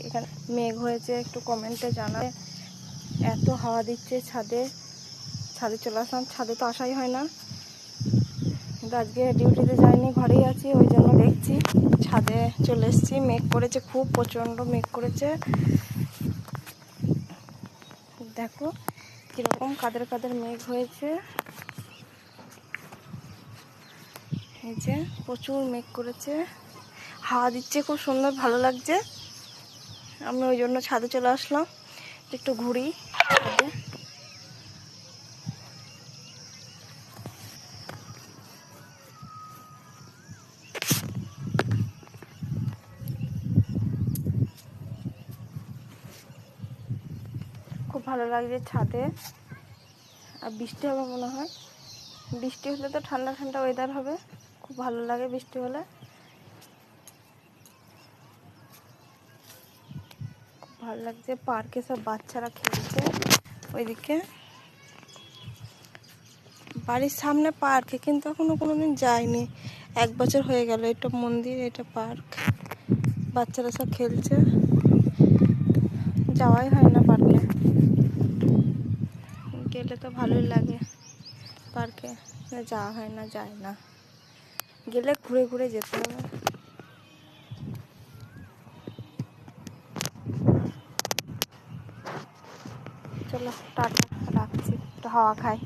এখানে মেঘ হয়েছে, একটু কমেন্টে জানাবে। এত হাওয়া দিচ্ছে, ছাদে চলে আসলাম। ছাদে তো আসাই হয় না, কিন্তু আজকে ডিউটিতে যাইনি, ঘরেই আছি, ওই জন্য দেখছি। ছাদে চলে এসেছি। মেঘ করেছে, খুব প্রচণ্ড মেঘ করেছে। দেখো কীরকম কাদের কাদের মেঘ হয়েছে। এই যে প্রচুর মেঘ করেছে, হাওয়া দিচ্ছে, খুব সুন্দর, ভালো লাগছে। আমি ওই জন্য ছাদে চলে আসলাম, একটু ঘুরি ছাদে। খুব ভালো লাগছে ছাদে। আর বৃষ্টি হবে মনে হয়, বৃষ্টি হলে তো ঠান্ডা ঠান্ডা ওয়েদার হবে, খুব ভালো লাগে বৃষ্টি হলে। খুব ভালো লাগছে। পার্কে সব বাচ্চারা খেলছে ওইদিকে। বাড়ির সামনে পার্কে, কিন্তু এখনো কোনোদিন যাইনি। 1 বছর হয়ে গেল। এটা মন্দির, এটা পার্ক, বাচ্চারা সব খেলছে। যাওয়াই হয় না পার্কে, গেলে তো ভালোই লাগে পার্কে, যাওয়া হয় না, যায় না। গেলে ঘুরে ঘুরে যেতে হবে। চলো টাটা, রাখছি, একটু হাওয়া খাই।